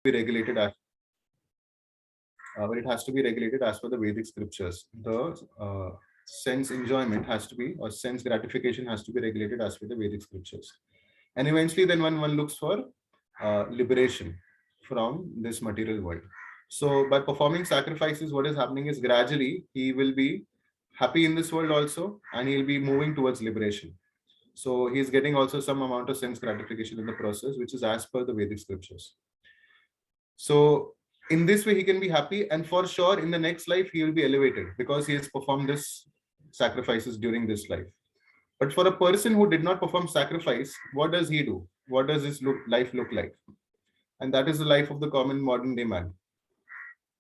be regulated as but it has to be regulated as per the Vedic scriptures. The sense enjoyment has to be, or sense gratification has to be regulated as per the Vedic scriptures. And eventually, then one looks for liberation from this material world. So, by performing sacrifices, what is happening is gradually he will be happy in this world also, and he'll be moving towards liberation. So, he's getting also some amount of sense gratification in the process, which is as per the Vedic scriptures. So in this way, he can be happy, and for sure, in the next life, he will be elevated because he has performed this sacrifices during this life. But for a person who did not perform sacrifice, what does he do? What does his life look like? And that is the life of the common modern day man,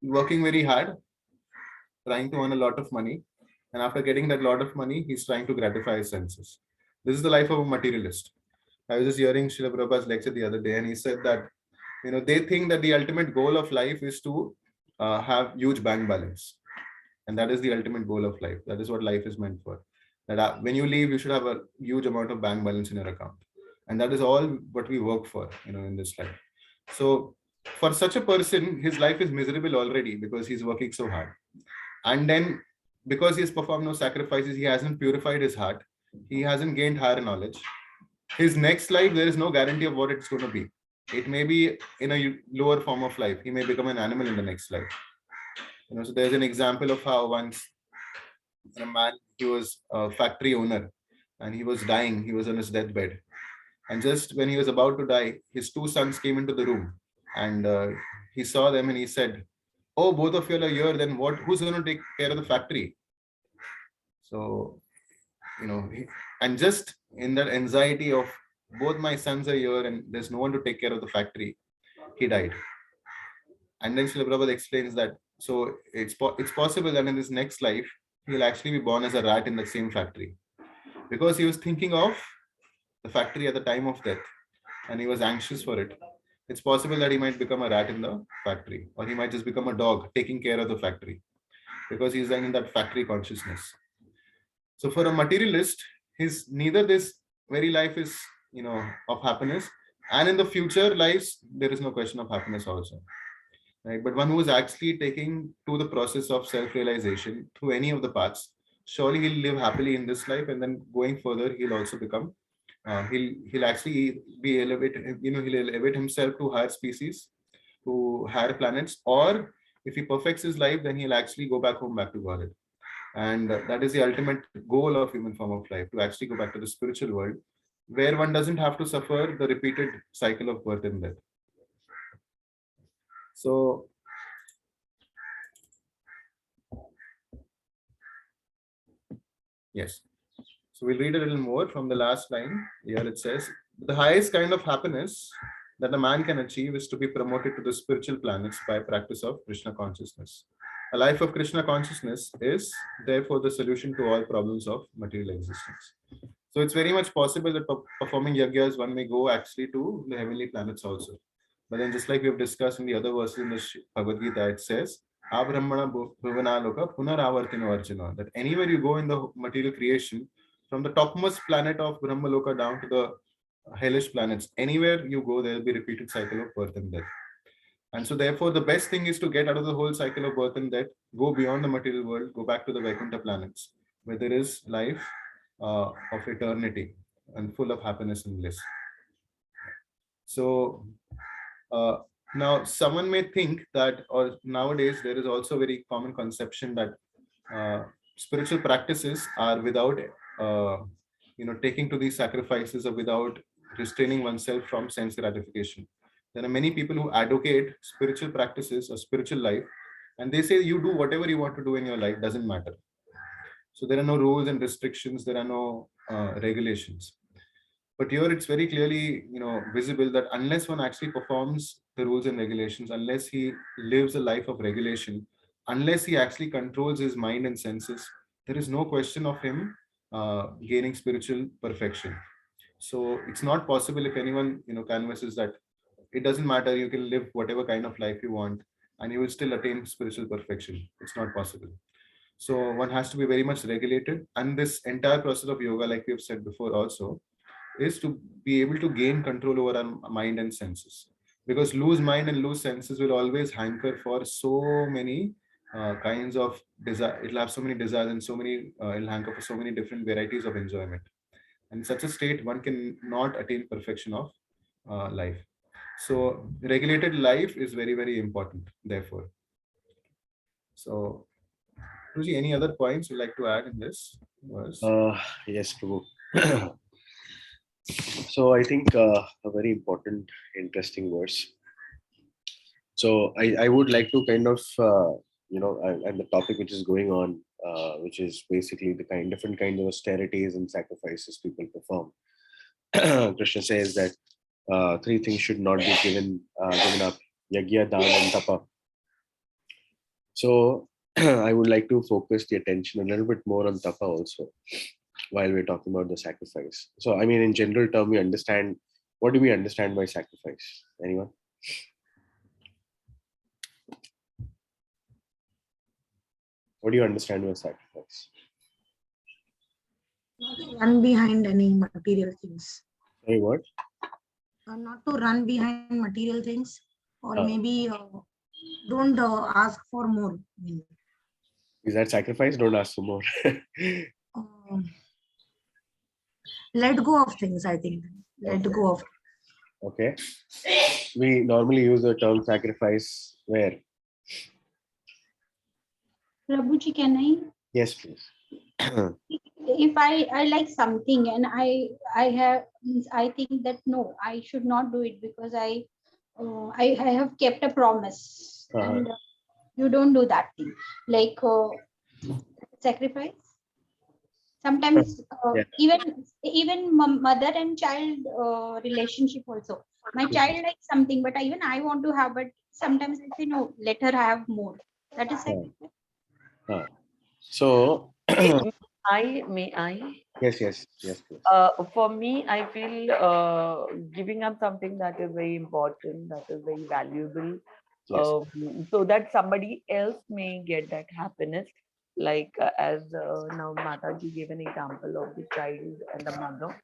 working very hard, trying to earn a lot of money, and after getting that lot of money, he's trying to gratify his senses. This is the life of a materialist. I was just hearing Srila Prabhupada's lecture the other day, and he said that they think that the ultimate goal of life is to have huge bank balance, and that is the ultimate goal of life. That is what life is meant for. That when you leave, you should have a huge amount of bank balance in your account, and that is all what we work for, in this life. So, for such a person, his life is miserable already because he's working so hard, and then because he has performed no sacrifices, he hasn't purified his heart, he hasn't gained higher knowledge. His next life, there is no guarantee of what it's going to be. It may be in a lower form of life. He may become an animal in the next life. So there's an example of how once a man, he was a factory owner, and he was dying. He was on his deathbed, and just when he was about to die, his two sons came into the room, and he saw them, and he said, "Oh, both of you are here. Then what? Who's going to take care of the factory?" So, and just in that anxiety of both my sons are here and there's no one to take care of the factory, he died. And then Srila Prabhupada explains that so it's possible that in this next life he'll actually be born as a rat in the same factory, because he was thinking of the factory at the time of death and he was anxious for it. It's possible that he might become a rat in the factory, or he might just become a dog taking care of the factory because he's in that factory consciousness. So for a materialist, his neither this very life is of happiness, and in the future lives there is no question of happiness also, right? But one who is actually taking to the process of self-realization through any of the paths, surely he'll live happily in this life, and then going further he'll also become he'll actually be elevated, he'll elevate himself to higher species, to higher planets, or if he perfects his life, then he'll actually go back home, back to Godhead. And that is the ultimate goal of human form of life, to actually go back to the spiritual world where one doesn't have to suffer the repeated cycle of birth and death. So yes, so we'll read a little more from the last line. Here it says, the highest kind of happiness that a man can achieve is to be promoted to the spiritual planets by practice of Krishna consciousness. A life of Krishna consciousness is therefore the solution to all problems of material existence. So it's very much possible that performing yagyas, one may go actually to the heavenly planets also. But then, just like we have discussed in the other verses in the Bhagavad Gita, it says, Abrahmana bhuvanaloka punaravartino arjuna, that anywhere you go in the material creation, from the topmost planet of Brahmaloka down to the hellish planets, anywhere you go, there will be repeated cycle of birth and death. And so therefore, the best thing is to get out of the whole cycle of birth and death, go beyond the material world, go back to the Vaikuntha planets, where there is life of eternity and full of happiness and bliss. So now someone may think that, or nowadays there is also a very common conception that spiritual practices are without taking to these sacrifices, or without restraining oneself from sense gratification. There are many people who advocate spiritual practices or spiritual life, and they say you do whatever you want to do in your life, doesn't matter. So there are no rules and restrictions, there are no regulations. But here it's very clearly visible that unless one actually performs the rules and regulations, unless he lives a life of regulation, unless he actually controls his mind and senses, there is no question of him gaining spiritual perfection. So it's not possible. If anyone canvasses that it doesn't matter, you can live whatever kind of life you want and you will still attain spiritual perfection, it's not possible. So one has to be very much regulated, and this entire process of yoga, like we have said before also, is to be able to gain control over our mind and senses. because loose mind and loose senses will always hanker for so many kinds of desire. It'll have so many desires and so many, it'll hanker for so many different varieties of enjoyment. And in such a state, one can not attain perfection of life. So regulated life is very, very important, therefore. So, Ruji, any other points you'd like to add in this? Yes, Prabhu. So I think a very important, interesting verse. So I would like to kind of, and the topic which is going on, which is basically the different kinds of austerities and sacrifices people perform. Krishna says that three things should not be given up: yagya, dana, and tapa. So I would like to focus the attention a little bit more on tapa also, while we're talking about the sacrifice. So I mean, in general term, we understand. What do we understand by sacrifice? Anyone? What do you understand by sacrifice? Not to run behind any material things. Sorry, what? Not to run behind material things, or maybe don't ask for more. Is that sacrifice? Don't ask for more. Let go of things, I think. Let go of. Okay. We normally use the term sacrifice where? Prabhuji, can I? Yes, please. If I like something and I think that no, I should not do it because I have kept a promise, and you don't do that thing, like sacrifice. Sometimes even mother and child relationship also. My child likes something, but even I want to have, but sometimes I say no, let her have more. That is sacrifice. So May I? Yes, please. For me, I feel giving up something that is very important, that is very valuable, so that somebody else may get that happiness. Like as now Mataji gave an example of the child and the mother.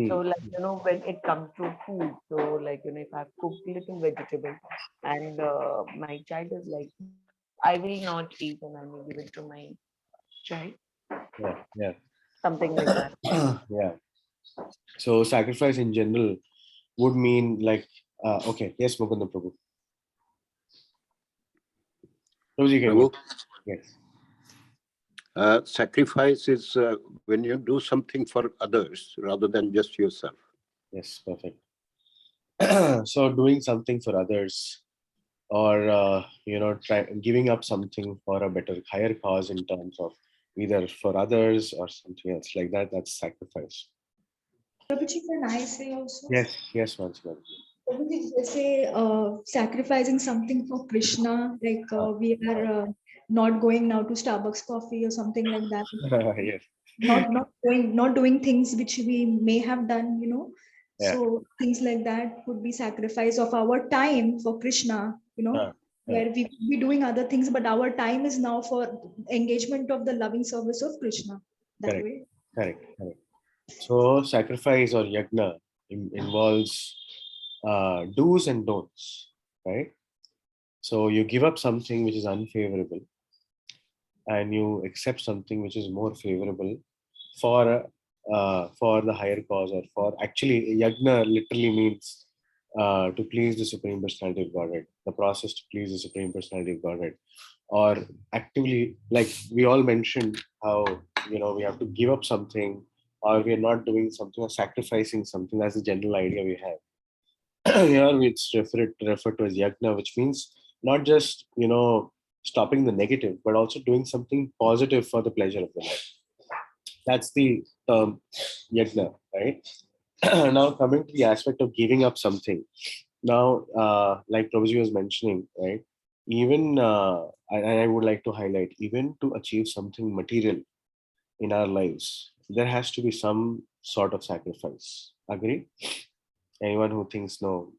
So like, when it comes to food, so like, if I've cooked little vegetable and my child is like, I will not eat and I may give it to my child. Yeah. Something like that. Yeah. So sacrifice in general would mean like, okay, yes, Mukunda Prabhu. Prabhu, yes. Sacrifice is when you do something for others rather than just yourself. Yes, perfect. So doing something for others, or giving up something for a better, higher cause in terms of either for others or something else like that, that's sacrifice. Prabhuji, can I say also? Yes, once again. Prabhuji, they say sacrificing something for Krishna, like we are not going now to Starbucks coffee or something like that. Yes. Not doing things which we may have done, Yeah. So things like that would be sacrifice of our time for Krishna, where we could be doing other things, but our time is now for engagement of the loving service of Krishna. That way. Correct. So sacrifice or yagna involves do's and don'ts, right? So you give up something which is unfavorable and you accept something which is more favorable for the higher cause, or for actually yagna literally means to please the Supreme Personality of Godhead, the process to please the Supreme Personality of Godhead, or actively, like we all mentioned how we have to give up something, or we are not doing something or sacrificing something. That's the general idea we have. Here it's referred to as yagna, which means not just stopping the negative, but also doing something positive for the pleasure of the Lord. That's the term yagna, right? Now coming to the aspect of giving up something. Now, like Prabhuji was mentioning, right? Even I would like to highlight, even to achieve something material in our lives, there has to be some sort of sacrifice. Agree? Anyone who thinks no,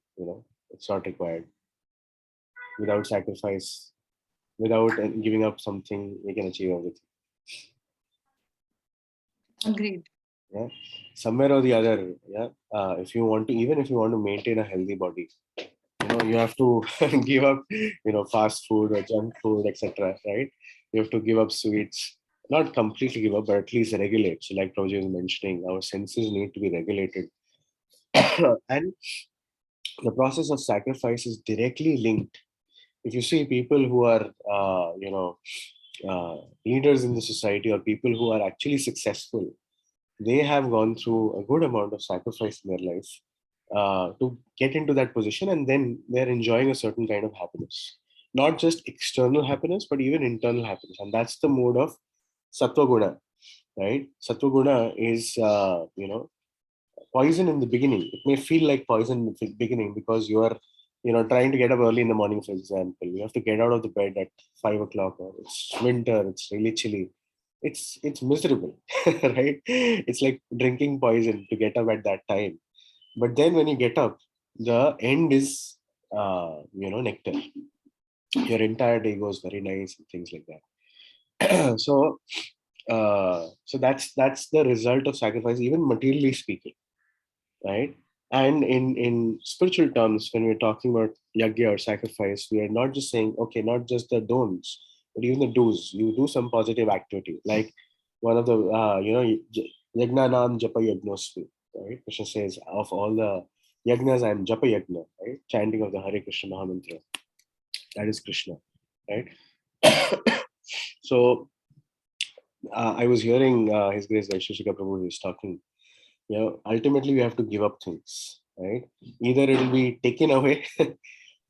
it's not required. Without sacrifice, without giving up something, we can achieve everything. Agreed. Yeah, somewhere or the other. Yeah, if you want to maintain a healthy body, you have to give up, fast food or junk food, etc. Right? You have to give up sweets. Not completely give up, but at least regulate. So, like Prabhuji was mentioning, our senses need to be regulated, and the process of sacrifice is directly linked. If you see people who are, leaders in the society or people who are actually successful, they have gone through a good amount of sacrifice in their life to get into that position, and then they're enjoying a certain kind of happiness, not just external happiness, but even internal happiness, and that's the mode of sattva guna, right? Sattva guna is, poison in the beginning. It may feel like poison in the beginning because you are, trying to get up early in the morning, for example. You have to get out of the bed at 5 o'clock, or it's winter, it's really chilly. It's miserable, right? It's like drinking poison to get up at that time. But then when you get up, the end is, nectar. Your entire day goes very nice and things like that. So that's the result of sacrifice, even materially speaking, right? And in spiritual terms, when we're talking about yagya or sacrifice, we are not just saying, okay, not just the don'ts, but even the do's. You do some positive activity, like one of the yagna nam japa yagnosmi, right? Krishna says, of all the yagnas, I am japa yagna, right? Chanting of the Hare Krishna Mahamantra. That is Krishna, right? So I was hearing His Grace Vaisheshika Prabhu is talking. Ultimately we have to give up things, right? Either it will be taken away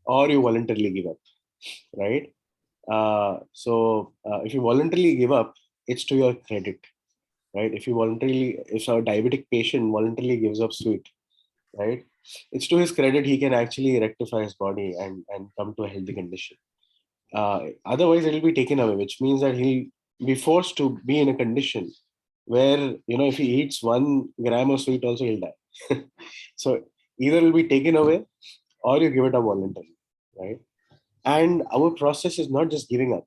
or you voluntarily give up, right? So if you voluntarily give up, it's to your credit, right? If a diabetic patient voluntarily gives up sweet, right, it's to his credit. He can actually rectify his body and come to a healthy condition. Otherwise it will be taken away, which means that he'll be forced to be in a condition where, if he eats 1 gram of sweet also, he'll die. So either it will be taken away or you give it up voluntarily, right? And our process is not just giving up.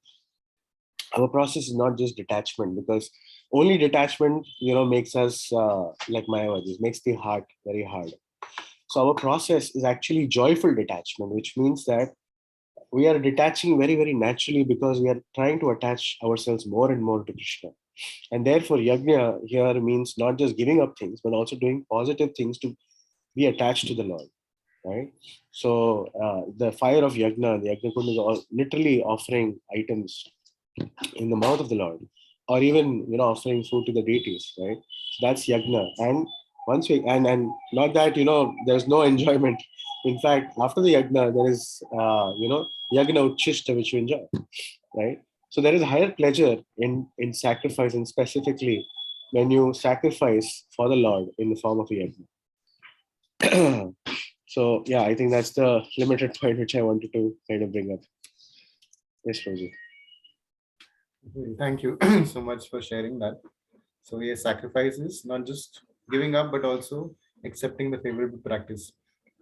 Our process is not just detachment, because only detachment, makes us like Mayavadis, makes the heart very hard. So our process is actually joyful detachment, which means that we are detaching very, very naturally because we are trying to attach ourselves more and more to Krishna. And therefore, yajna here means not just giving up things, but also doing positive things to be attached to the Lord, right? So the fire of yajna, the yajna kund is literally offering items in the mouth of the Lord, or even, offering food to the deities, right? So that's yajna. And once we, and not that, there's no enjoyment. In fact, after the yajna, there is, yajna uchishta, which you enjoy, right? So there is higher pleasure in sacrifice, and specifically when you sacrifice for the Lord in the form of a yajna. So yeah, I think that's the limited point which I wanted to kind of bring up. Yes, Rosie. Thank you so much for sharing that. So yes, sacrifice is not just giving up, but also accepting the favorable practice.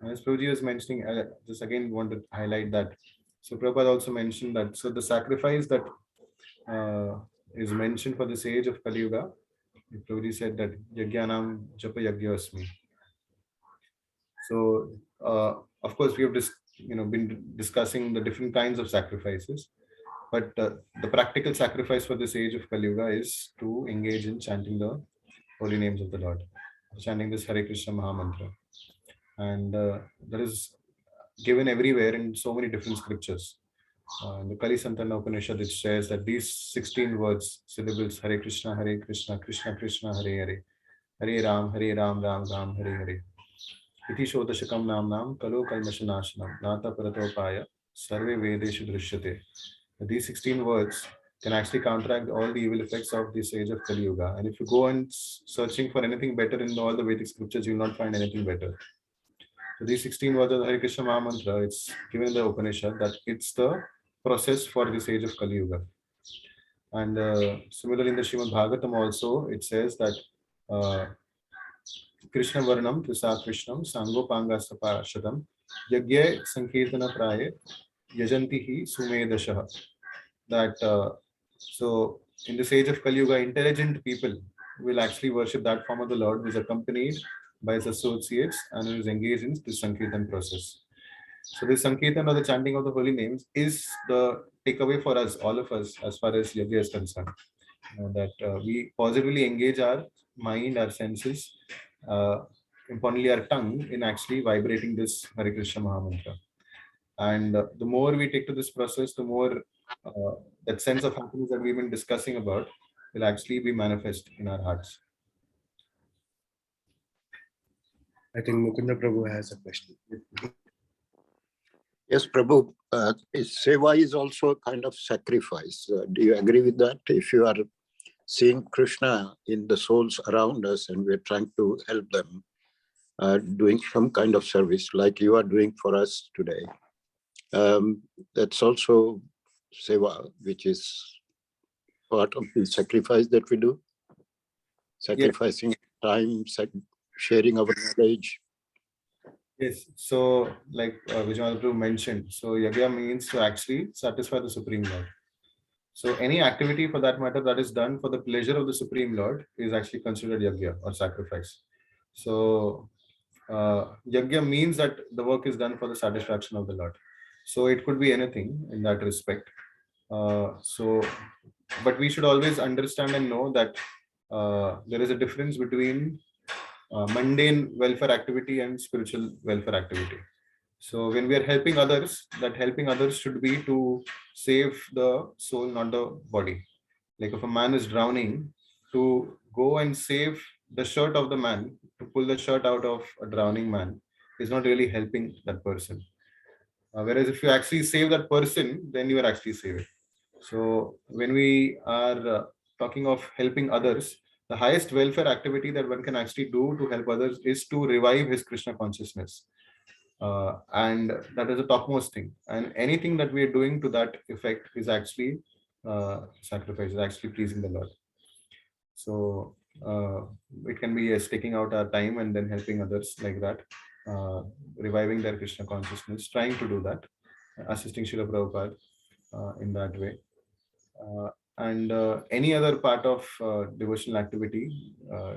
As Prabhuji was mentioning, just again want to highlight that. So Prabhupada also mentioned that. So the sacrifice that is mentioned for the sage of Kali Yuga, Prabhuji said that Yagyanam Japa Yagyasmi. So of course we have been discussing the different kinds of sacrifices, but the practical sacrifice for this age of Kali Yuga is to engage in chanting the holy names of the Lord, chanting this Hare Krishna Mahamantra, and that is given everywhere in so many different scriptures. The Kali Santana Upanishad, it says that these 16 words, syllables, Hare Krishna, Krishna Krishna, Hare Hare, Hare Ram, Ram Ram, Hare Hare. Iti Shodashakam Namnam Kalo Kalmashanashanam Nata Paratopaya Sarve Vedeshu Drishyate. These 16 words can actually counteract all the evil effects of this age of Kali Yuga. And if you go and searching for anything better in all the Vedic scriptures, you will not find anything better. So these 16 words of the Hare Krishna Mahamantra, it's given in the Upanishad that it's the process for this age of Kali Yuga. And similarly in the Srimad Bhagavatam also, it says that Krishna Varnam Prasad Krishnam Sangopanga Sapashadam Yagya Sankirtana Praye Yajantihi Sumedashaha. That so in this age of Kali Yuga, intelligent people will actually worship that form of the Lord who is accompanied by his associates and who is engaged in this Sankirtan process. So the Sankirtan or the chanting of the holy names is the takeaway for us, all of us, as far as yoga is concerned. That we positively engage our mind, our senses, importantly our tongue, in actually vibrating this Hare Krishna Mahamantra. And the more we take to this process, the more that sense of happiness that we've been discussing about will actually be manifest in our hearts. I think Mukunda Prabhu has a question. Yes, Prabhu, seva is also a kind of sacrifice. Do you agree with that? If you are seeing Krishna in the souls around us and we're trying to help them, doing some kind of service like you are doing for us today, that's also seva, which is part of the sacrifice that we do. Sacrificing time, sharing our knowledge. Yes. So, like Vijay Prabhu mentioned, so yagya means to actually satisfy the Supreme Lord. So, any activity for that matter that is done for the pleasure of the Supreme Lord is actually considered yagya or sacrifice. So, yagya means that the work is done for the satisfaction of the Lord. So, it could be anything in that respect. But we should always understand and know that there is a difference between mundane welfare activity and spiritual welfare activity. So when we are helping others, that helping others should be to save the soul, not the body. Like if a man is drowning, to go and save the shirt of the man, to pull the shirt out of a drowning man, is not really helping that person. Whereas if you actually save that person, then you are actually saving. So when we are talking of helping others, the highest welfare activity that one can actually do to help others is to revive his Krishna consciousness. And that is the topmost thing. And anything that we are doing to that effect is actually sacrifice, is actually pleasing the Lord. So it can be taking out our time and then helping others like that, reviving their Krishna consciousness, trying to do that, assisting Srila Prabhupada in that way. And any other part of devotional activity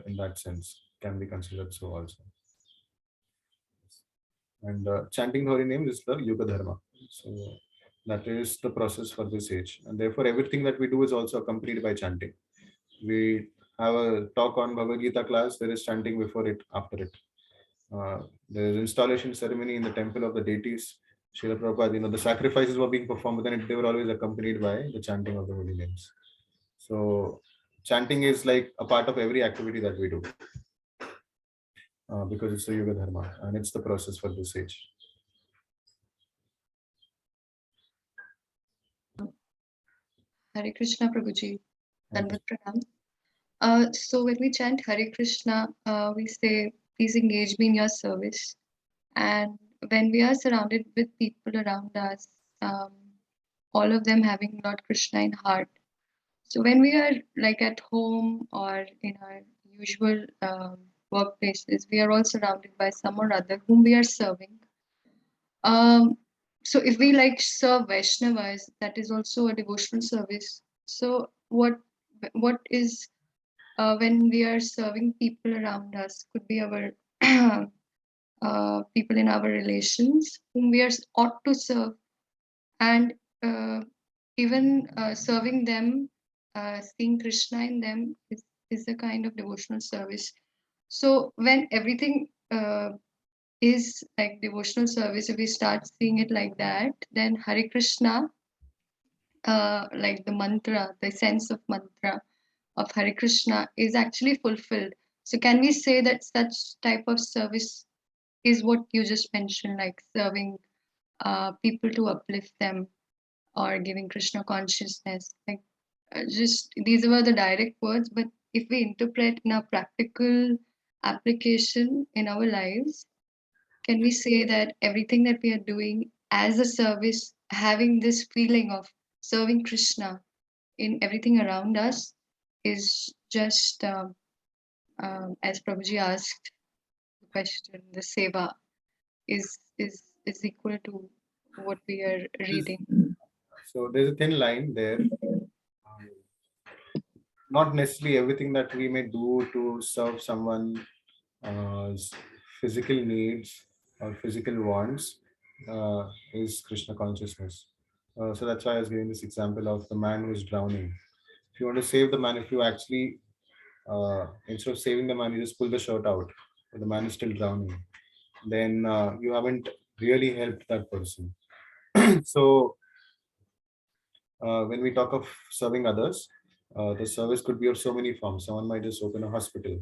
in that sense can be considered so also. And chanting the holy name is the Yuga Dharma. So that is the process for this age. And therefore, everything that we do is also accompanied by chanting. We have a talk on Bhagavad Gita class, there is chanting before it, after it. There is installation ceremony in the temple of the deities. Srila Prabhupada, the sacrifices were being performed, but then they were always accompanied by the chanting of the holy names. So chanting is like a part of every activity that we do. Because it's the Yuga Dharma and it's the process for this age. Hare Krishna, Prabhuji. Dandavat Pranam. So when we chant Hare Krishna, we say, please engage me in your service. And when we are surrounded with people around us, all of them having Lord Krishna in heart. So when we are like at home or in our usual workplaces, we are all surrounded by some or other whom we are serving. So if we like serve Vaishnavas, that is also a devotional service. So what is when we are serving people around us, could be our people in our relations whom we are ought to serve, and even serving them, seeing Krishna in them is a kind of devotional service. So when everything is like devotional service, if we start seeing it like that, then Hare Krishna, like the mantra, the sense of mantra of Hare Krishna is actually fulfilled. So can we say that such type of service is what you just mentioned, like serving people to uplift them or giving Krishna consciousness? Like just these were the direct words, but if we interpret in a practical application in our lives, can we say that everything that we are doing as a service, having this feeling of serving Krishna in everything around us, is just as Prabhuji asked the question, the seva is equal to what we are reading? So there's a thin line there. Not necessarily everything that we may do to serve someone's physical needs or physical wants is Krishna consciousness. So that's why I was giving this example of the man who is drowning. If you want to save the man, if you actually instead of saving the man, you just pull the shirt out, but the man is still drowning, then you haven't really helped that person. So when we talk of serving others, the service could be of so many forms. Someone might just open a hospital,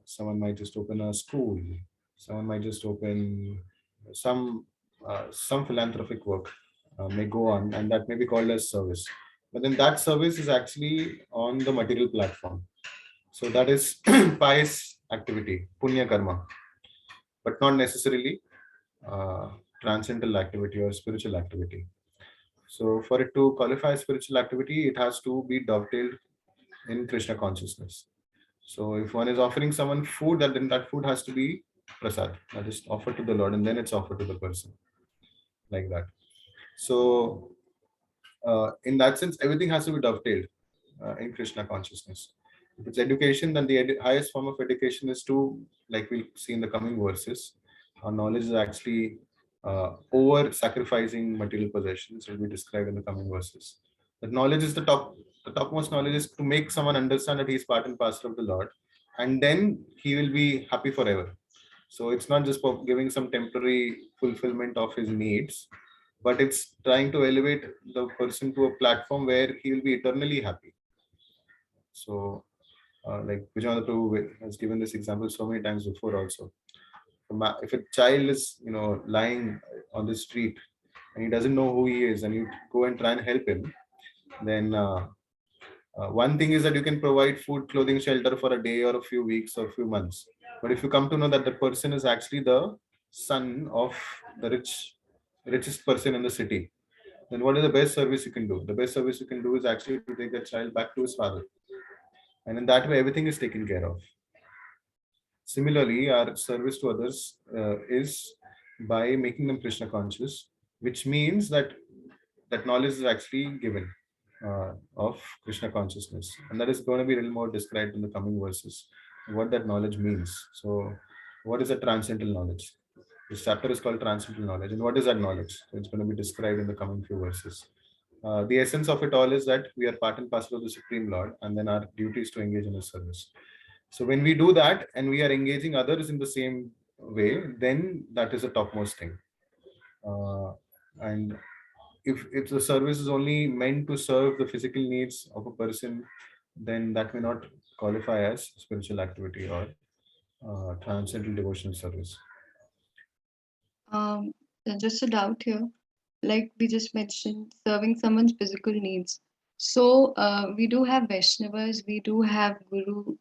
someone might just open a school, someone might just open some philanthropic work may go on, and that may be called as service. But then that service is actually on the material platform. So that is pious activity, punya karma, but not necessarily uh, transcendental activity or spiritual activity. So for it to qualify as spiritual activity, it has to be dovetailed in Krishna consciousness. So if one is offering someone food, then that food has to be prasad, that is offered to the Lord, and then it's offered to the person, like that. So in that sense, everything has to be dovetailed in Krishna consciousness. If it's education, then the highest form of education is to, like we'll see in the coming verses, our knowledge is actually over sacrificing material possessions, will be described in the coming verses. That knowledge is the topmost knowledge is to make someone understand that he is part and parcel of the Lord, and then he will be happy forever. So it's not just for giving some temporary fulfillment of his needs, but it's trying to elevate the person to a platform where he will be eternally happy. So, like Vijayanath Prabhu has given this example so many times before also. If a child is, lying on the street and he doesn't know who he is, and you go and try and help him, then one thing is that you can provide food, clothing, shelter for a day or a few weeks or a few months. But if you come to know that the person is actually the son of the richest person in the city, then what is the best service you can do? The best service you can do is actually to take that child back to his father. And in that way, everything is taken care of. Similarly, our service to others is by making them Krishna conscious, which means that that knowledge is actually given of Krishna consciousness. And that is going to be a little more described in the coming verses, what that knowledge means. So, what is a transcendental knowledge? This chapter is called transcendental knowledge. And what is that knowledge? So it's going to be described in the coming few verses. The essence of it all is that we are part and parcel of the Supreme Lord, and then our duty is to engage in His service. So when we do that and we are engaging others in the same way, then that is the topmost thing. And if the service is only meant to serve the physical needs of a person, then that may not qualify as spiritual activity or transcendental devotional service. Just a doubt here. Like we just mentioned, serving someone's physical needs. So we do have Vaishnavas, we do have Guru,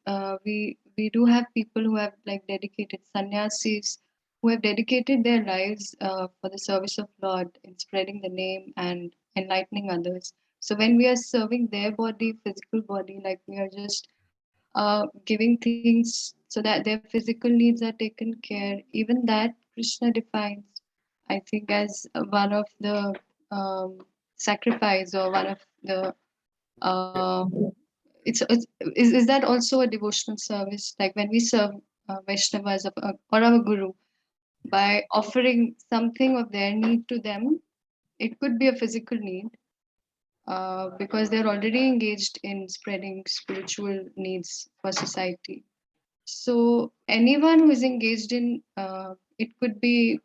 we do have people who have like dedicated sannyasis, who have dedicated their lives for the service of Lord in spreading the name and enlightening others. So when we are serving their body, physical body, like we are just giving things so that their physical needs are taken care, even that Krishna defines, I think, as one of the sacrifice or one of the is that also a devotional service? Like when we serve Vaishnavas or our Guru by offering something of their need to them, it could be a physical need because they're already engaged in spreading spiritual needs for society. So anyone who is engaged in it could be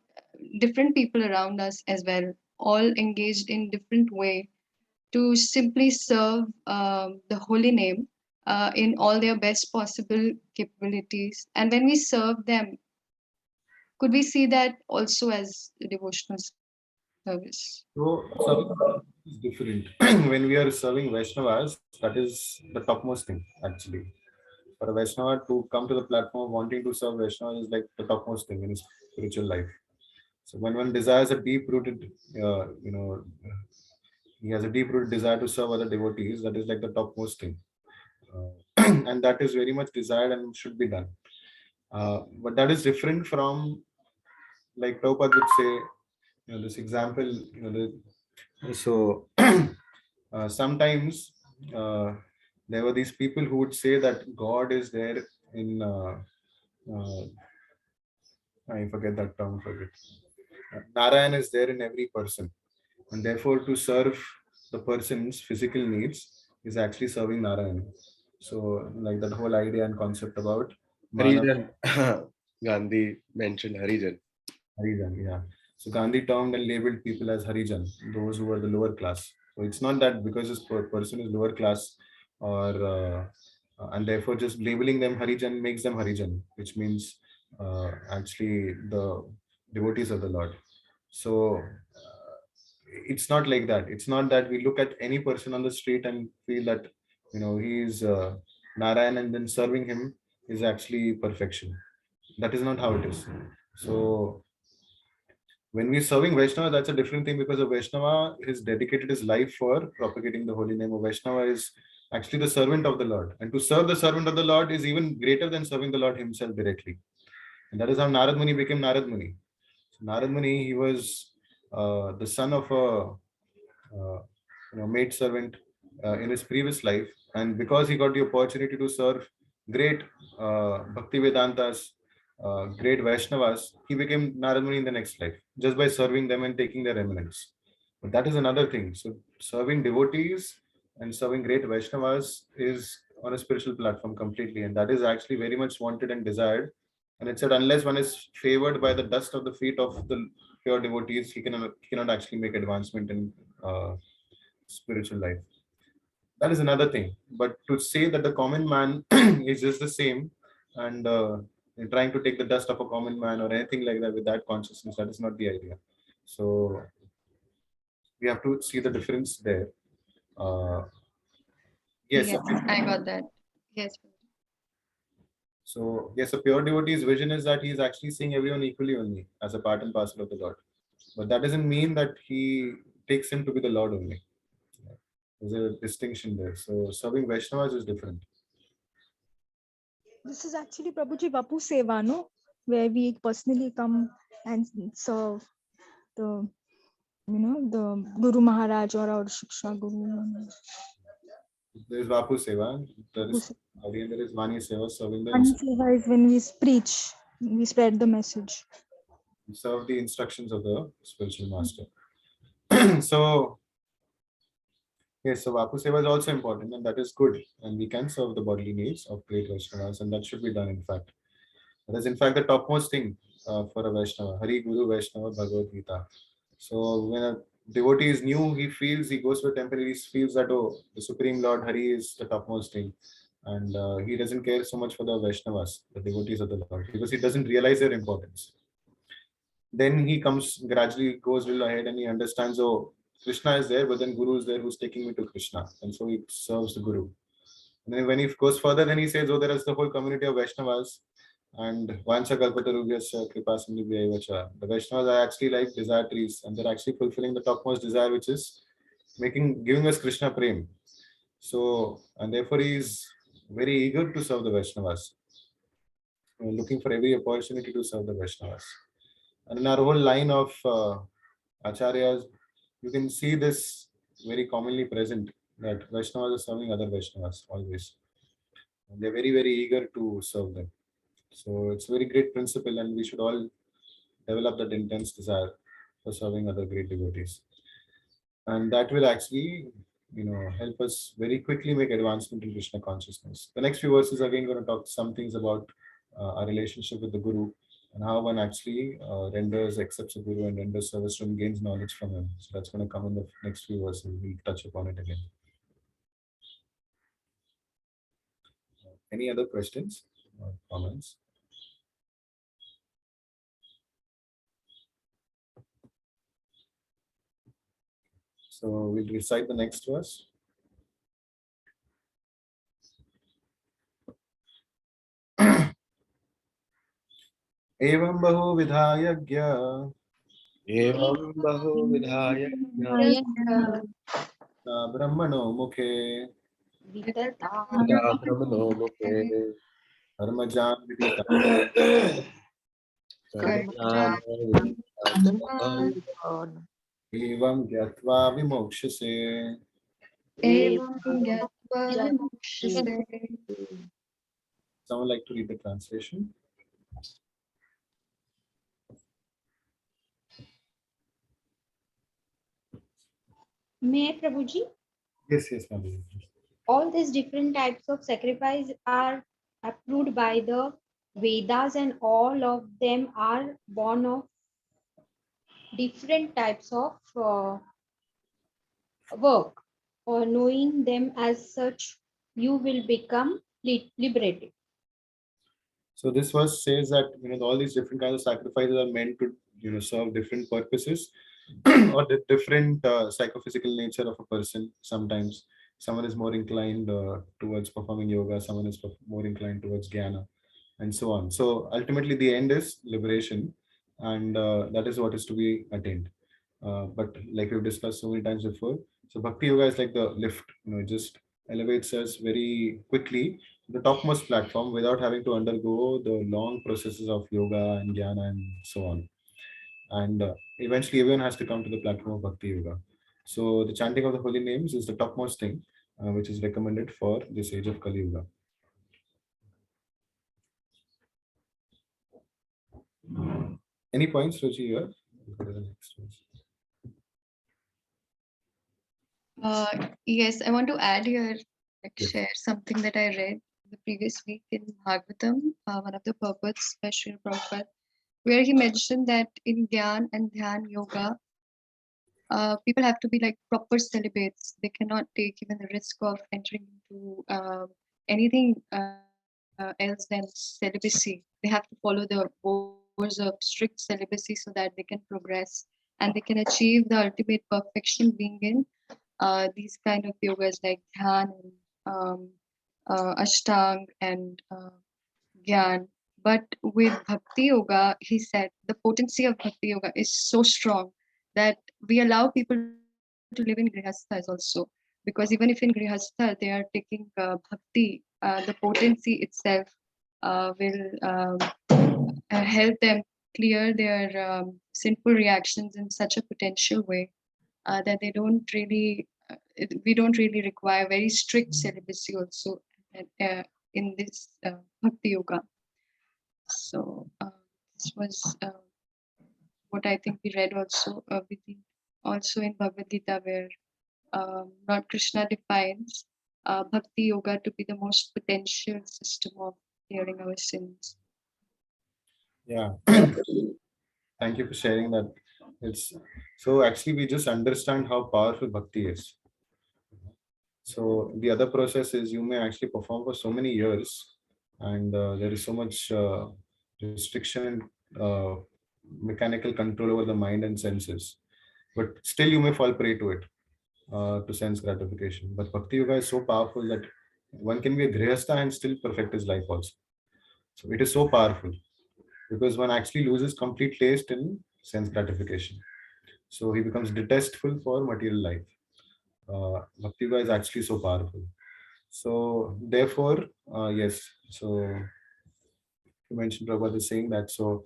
different people around us as well, all engaged in different way to simply serve the holy name in all their best possible capabilities. And when we serve them, could we see that also as a devotional service? So serving is different. When we are serving Vaishnavas, that is the topmost thing actually. For a Vaishnava to come to the platform wanting to serve Vaishnava is like the topmost thing in his spiritual life. So when one desires a deep-rooted, he has a deep-rooted desire to serve other devotees, that is like the topmost thing. And that is very much desired and should be done. But that is different from, like Prabhupada would say, this example, so sometimes there were these people who would say that God is there in, I forget that term for it. Narayan is there in every person, and therefore to serve the person's physical needs is actually serving Narayan. So, like that whole idea and concept about Manav Harijan. Gandhi mentioned Harijan. Harijan, yeah. So Gandhi termed and labeled people as Harijan, those who were the lower class. So it's not that because this person is lower class, or and therefore just labeling them Harijan makes them Harijan, which means actually the devotees of the Lord. So it's not like that. It's not that we look at any person on the street and feel that he is Narayan, and then serving him is actually perfection. That is not how it is. So when we're serving Vaishnava, that's a different thing, because a Vaishnava is dedicated his life for propagating the holy name. A Vaishnava is actually the servant of the Lord. And to serve the servant of the Lord is even greater than serving the Lord himself directly. And that is how Narad Muni became Narad Muni. So Narad Muni, he was the son of a maid servant in his previous life. And because he got the opportunity to serve great Bhakti Vedantas, great Vaishnavas, he became Narad Muni in the next life, just by serving them and taking their eminence. But that is another thing. So serving devotees and serving great Vaishnavas is on a spiritual platform completely. And that is actually very much wanted and desired. And it said, unless one is favored by the dust of the feet of the pure devotees, he cannot actually make advancement in spiritual life. That is another thing. But to say that the common man is just the same, and trying to take the dust of a common man or anything like that with that consciousness, that is not the idea. So we have to see the difference there. Yes. Yes, I got that. Yes. So yes, a pure devotee's vision is that he is actually seeing everyone equally only as a part and parcel of the Lord. But that doesn't mean that he takes him to be the Lord only. There's a distinction there. So serving Vaishnavas is different. This is actually Prabhuji Vapu Seva, no? Where we personally come and serve the, the Guru Maharaj or our Shiksha Guru. There is Vapu Seva. There is Vani Seva, serving the Vani Seva is when we preach, we spread the message. serve the instructions of the spiritual master. So yes, so Vapu Seva is also important, and that is good. And we can serve the bodily needs of great Vaishnavas, and that should be done, in fact. That is, in fact, the topmost thing for a Vaishnava. Hari Guru Vaishnava Bhagavad Gita. So when a devotee is new, he goes to a temple, he feels that, oh, the Supreme Lord Hari is the topmost thing. And he doesn't care so much for the Vaishnavas, the devotees of the Lord, because he doesn't realize their importance. Then he gradually goes a little ahead, and he understands, oh, Krishna is there, but then Guru is there who's taking me to Krishna. And so he serves the Guru. And then when he goes further, then he says, oh, there is the whole community of Vaishnavas. And Vancha Kalpatarubhyasya Kripa Sindhubhyaivacha. The Vaishnavas are actually like desire trees, and they're actually fulfilling the topmost desire, which is giving us Krishna Prem. So, and therefore he is very eager to serve the Vaishnavas, looking for every opportunity to serve the Vaishnavas. And in our whole line of Acharyas, you can see this very commonly present, that Vaishnavas are serving other Vaishnavas always. And they're very, very eager to serve them. So it's a very great principle, and we should all develop that intense desire for serving other great devotees. And that will actually, help us very quickly make advancement in Krishna consciousness. The next few verses are again going to talk some things about our relationship with the Guru, and how one actually accepts a Guru and renders service to him, gains knowledge from him. So that's going to come in the next few verses. We'll touch upon it again. Any other questions or comments? So we'll recite the next verse. Evam bahuvidha yajna Evam bahuvidha yajna brahmano mukhe brahmano mukhe karmajan vidita evam gyatva vimokshase. Someone like to read the translation? May Prabhuji, Yes, yes, ma'am. all these different types of sacrifice are approved by the Vedas, and all of them are born of different types of work. Or knowing them as such, you will become liberated. So this verse says that all these different kinds of sacrifices are meant to serve different purposes or the different psychophysical nature of a person. Sometimes someone is more inclined towards performing yoga, someone is more inclined towards jnana, and so on. So ultimately, the end is liberation, and that is what is to be attained. But like we've discussed so many times before, so bhakti yoga is like the lift. It just elevates us very quickly to the topmost platform without having to undergo the long processes of yoga and jnana and so on. And eventually, everyone has to come to the platform of bhakti yoga. So the chanting of the holy names is the topmost thing, which is recommended for this age of Kali Yuga. Any points, Ruchi, here? Go to the next one. Yes, I want to add here, Yes. share something that I read the previous week in Bhagavatam, one of the purports by Srila Prabhupada, where he mentioned that in Gyan and Dhyan yoga, people have to be like proper celibates. They cannot take even the risk of entering into anything else than celibacy. They have to follow the course of strict celibacy so that they can progress and they can achieve the ultimate perfection, being in these kind of yogas like Dhyan and Ashtang and Gyan. But with Bhakti Yoga, he said the potency of Bhakti Yoga is so strong that we allow people to live in Grihasthas also. Because even if in Grihastha they are taking Bhakti, the potency itself will help them clear their sinful reactions in such a potential way that they don't really, we don't really require very strict celibacy also in this Bhakti Yoga. So this was what I think we read also also in Bhagavad Gita, where Lord Krishna defines Bhakti Yoga to be the most potential system of clearing our sins. Yeah. Thank you for sharing that. It's so actually we just understand how powerful bhakti is. So the other process is you may actually perform for so many years, and there is so much restriction and mechanical control over the mind and senses, but still you may fall prey to it, to sense gratification. But bhakti yoga is so powerful that one can be a grihastha and still perfect his life also. So it is so powerful because one actually loses complete taste in sense gratification. So he becomes detestful for material life. Bhakti yoga is actually so powerful. So therefore, yes. So you mentioned Prabhupada is saying that. So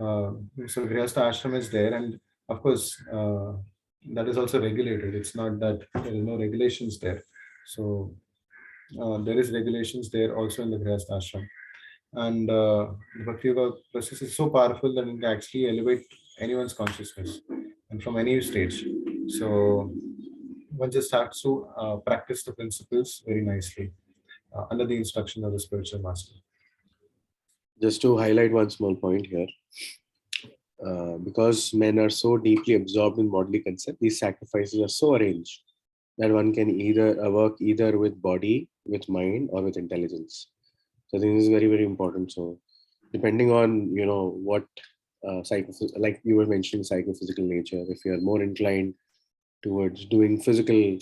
Grihastha ashram is there, and of course that is also regulated. It's not that there is no regulations there. So there is regulations there also in the Grihastha ashram, and the Bhakti Yoga process is so powerful that it can actually elevate anyone's consciousness and from any stage. So one just has to practice the principles very nicely under the instruction of the spiritual master. Just to highlight one small point here, because men are so deeply absorbed in bodily concept, these sacrifices are so arranged that one can either work either with body, with mind, or with intelligence. So I think this is very, very important. So depending on what like you were mentioning psychophysical nature, if you are more inclined towards doing physical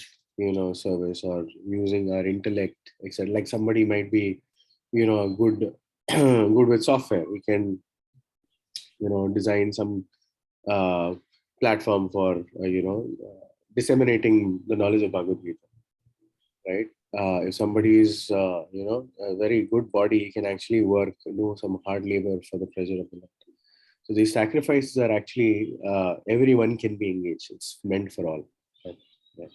service or using our intellect, etc., like somebody might be good good with software, we can design some platform for disseminating the knowledge of Bhagavad Gita, right? If somebody is a very good body, he can actually do some hard labor for the pleasure of the Lord. So these sacrifices are actually everyone can be engaged. It's meant for all. Right? Yeah.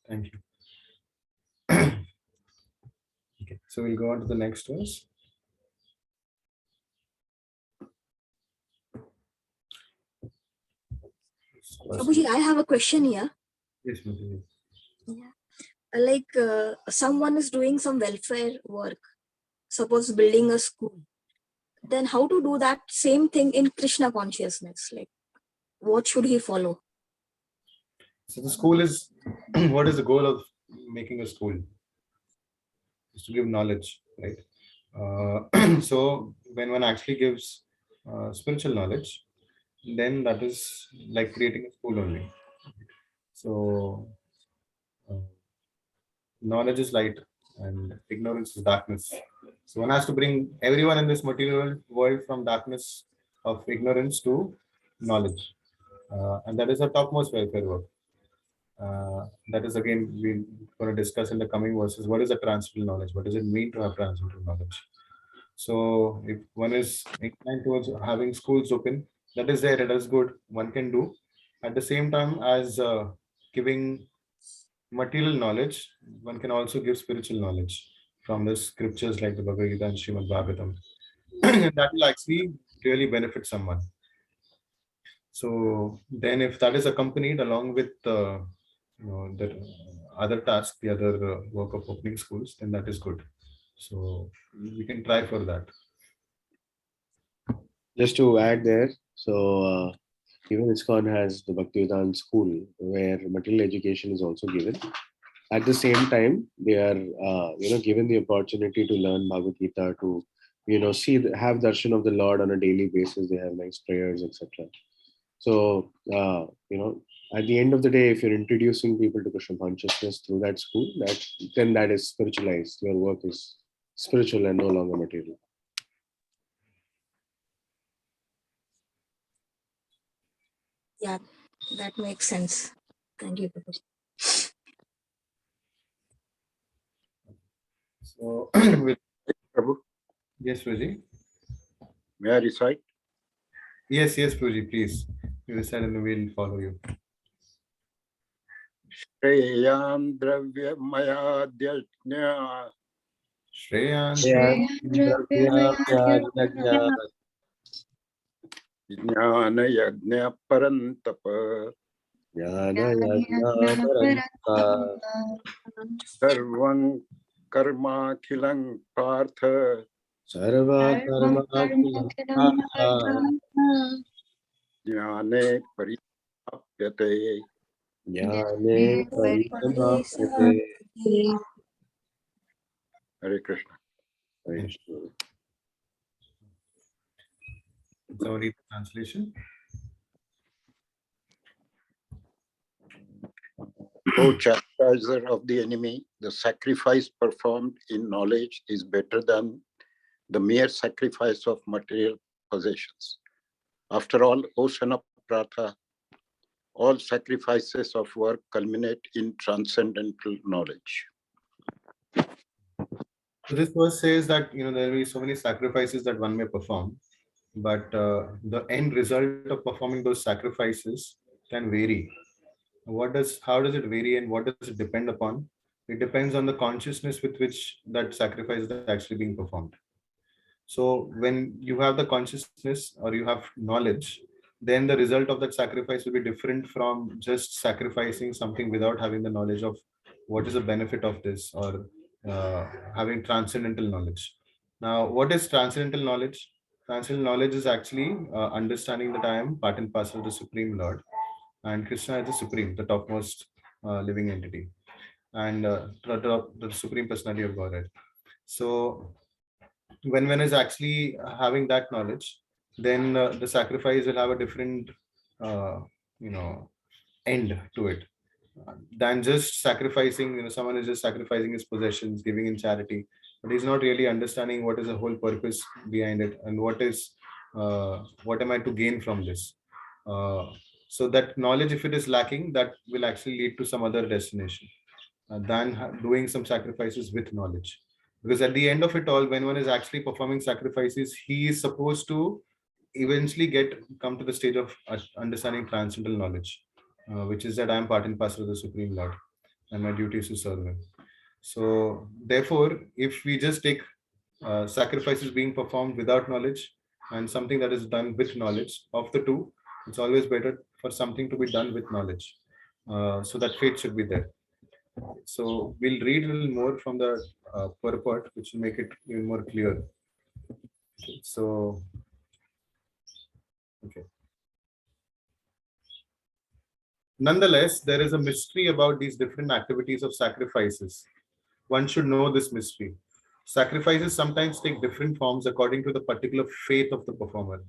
Thank you. Okay, so we'll go on to the next verse. Prabhuji, I have a question here. Yes, Madhu. Yeah. Like someone is doing some welfare work, suppose building a school. Then how to do that same thing in Krishna consciousness? Like, what should he follow? So the school is, what is the goal of making a school? Is to give knowledge, right? So when one actually gives spiritual knowledge, then that is like creating a school only. So uh, knowledge is light and ignorance is darkness. So one has to bring everyone in this material world from darkness of ignorance to knowledge. And that is the topmost welfare work. That is again we're going to discuss in the coming verses. What is a transcendental knowledge? What does it mean to have transcendental knowledge? So if one is inclined towards having schools open, that is there, that is good, one can do. At the same time as giving material knowledge, one can also give spiritual knowledge from the scriptures like the Bhagavad Gita and Srimad Bhagavatam. That will actually really benefit someone. So then if that is accompanied along with the other task, the other work of opening schools, then that is good. So we can try for that. Just to add there, so even ISKCON has the Bhaktivedanta school where material education is also given. At the same time, they are given the opportunity to learn Bhagavad Gita, to have darshan of the Lord on a daily basis. They have nice prayers, etc. So at the end of the day, if you're introducing people to Krishna consciousness through that school, then that is spiritualized. Your work is spiritual and no longer material. Yeah, that makes sense. Thank you, Prabhuji. So Prabhu, yes, Prabhuji. may I recite? Yes, Prabhuji, please. You recite and we'll follow you. Shreyam dravyamaya Shreyan jnana yajna parantapa sarvam karma khilang partha jnane paripapyate. Hare Krishna. So read the translation. O chastiser of the enemy, the sacrifice performed in knowledge is better than the mere sacrifice of material possessions. After all, O son of Pratha, all sacrifices of work culminate in transcendental knowledge. So this verse says that there will be so many sacrifices that one may perform, but the end result of performing those sacrifices can vary. How does it vary and what does it depend upon? It depends on the consciousness with which that sacrifice is actually being performed. So when you have the consciousness or you have knowledge, then the result of that sacrifice will be different from just sacrificing something without having the knowledge of what is the benefit of this, or having transcendental knowledge. Now, what is transcendental knowledge? Transcendental knowledge is actually understanding that I am part and parcel of the Supreme Lord, and Krishna is the Supreme, the topmost living entity, and the Supreme Personality of Godhead. So when one is actually having that knowledge, then the sacrifice will have a different uh, end to it than just sacrificing. Someone is just sacrificing his possessions, giving in charity, but he's not really understanding what is the whole purpose behind it, and what am I to gain from this. So that knowledge, if it is lacking, that will actually lead to some other destination than doing some sacrifices with knowledge. Because at the end of it all, when one is actually performing sacrifices, he is supposed to eventually come to the stage of understanding transcendental knowledge, which is that I am part and parcel of the Supreme Lord, and my duty is to serve him. So therefore, if we just take sacrifices being performed without knowledge and something that is done with knowledge, of the two, it's always better for something to be done with knowledge. So that faith should be there. So we'll read a little more from the purport, which will make it even more clear. So, okay. Nonetheless, there is a mystery about these different activities of sacrifices. One should know this mystery. Sacrifices sometimes take different forms according to the particular faith of the performer.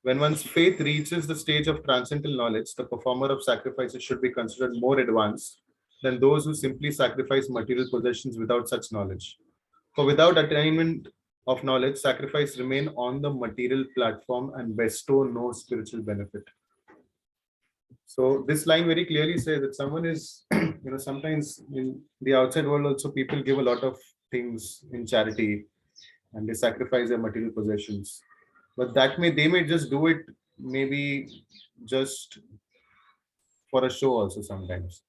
When one's faith reaches the stage of transcendental knowledge, the performer of sacrifices should be considered more advanced than those who simply sacrifice material possessions without such knowledge. For without attainment of knowledge, sacrifice remain on the material platform and bestow no spiritual benefit. So this line very clearly says that someone is, sometimes in the outside world also people give a lot of things in charity and they sacrifice their material possessions. But they may just do it maybe just for a show also sometimes.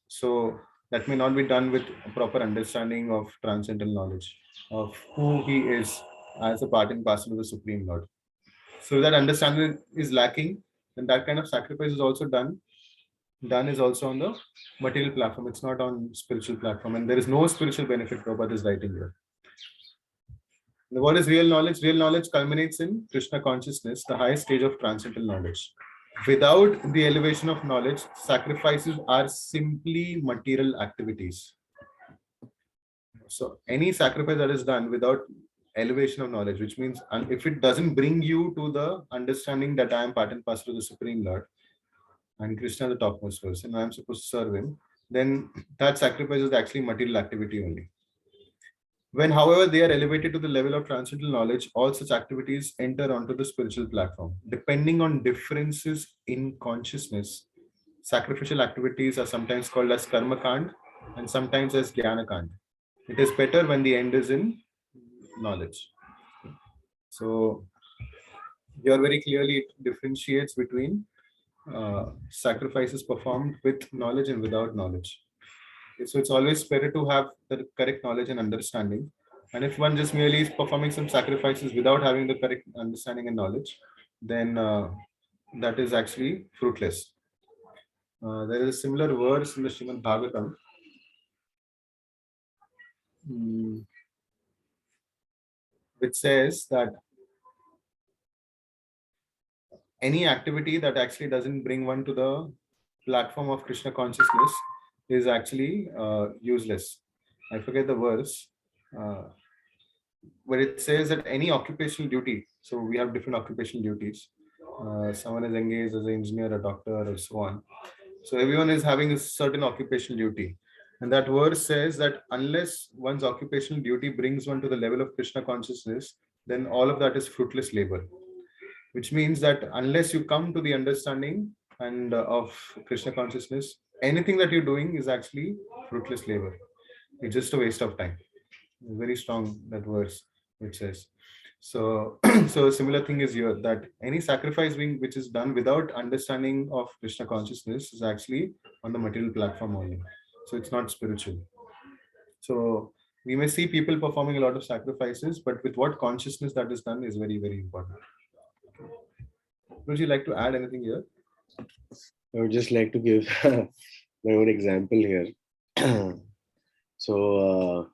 So that may not be done with a proper understanding of transcendental knowledge of who he is as a part and parcel of the Supreme Lord. So that understanding is lacking, and that kind of sacrifice is also done is also on the material platform. It's not on spiritual platform, and there is no spiritual benefit. Prabhupada is writing here. What is real knowledge? Real knowledge culminates in Krishna consciousness, the highest stage of transcendental knowledge. Without the elevation of knowledge, sacrifices are simply material activities. So any sacrifice that is done without elevation of knowledge, which means if it doesn't bring you to the understanding that I am part and parcel of the Supreme Lord and Krishna the topmost person, I am supposed to serve him, then that sacrifice is actually material activity only. When, however, they are elevated to the level of transcendental knowledge, all such activities enter onto the spiritual platform. Depending on differences in consciousness, sacrificial activities are sometimes called as karma kand and sometimes as jnana kand. It is better when the end is in knowledge. So here very clearly it differentiates between sacrifices performed with knowledge and without knowledge. So it's always better to have the correct knowledge and understanding. And if one just merely is performing some sacrifices without having the correct understanding and knowledge, then that is actually fruitless. There is a similar verse in the Srimad Bhagavatam. Which says that any activity that actually doesn't bring one to the platform of Krishna consciousness is actually useless. I forget the verse, but it says that any occupational duty, so we have different occupational duties. Someone is engaged as an engineer, a doctor, or so on. So everyone is having a certain occupational duty. And that verse says that unless one's occupational duty brings one to the level of Krishna consciousness, then all of that is fruitless labor. Which means that unless you come to the understanding and of Krishna consciousness, anything that you're doing is actually fruitless labor. It's just a waste of time. Very strong, that verse which says. So, so a similar thing is here, that any sacrifice which is done without understanding of Krishna consciousness is actually on the material platform only. So it's not spiritual. So we may see people performing a lot of sacrifices, but with what consciousness that is done is very, very important. Would you like to add anything here? I would just like to give my own example here. So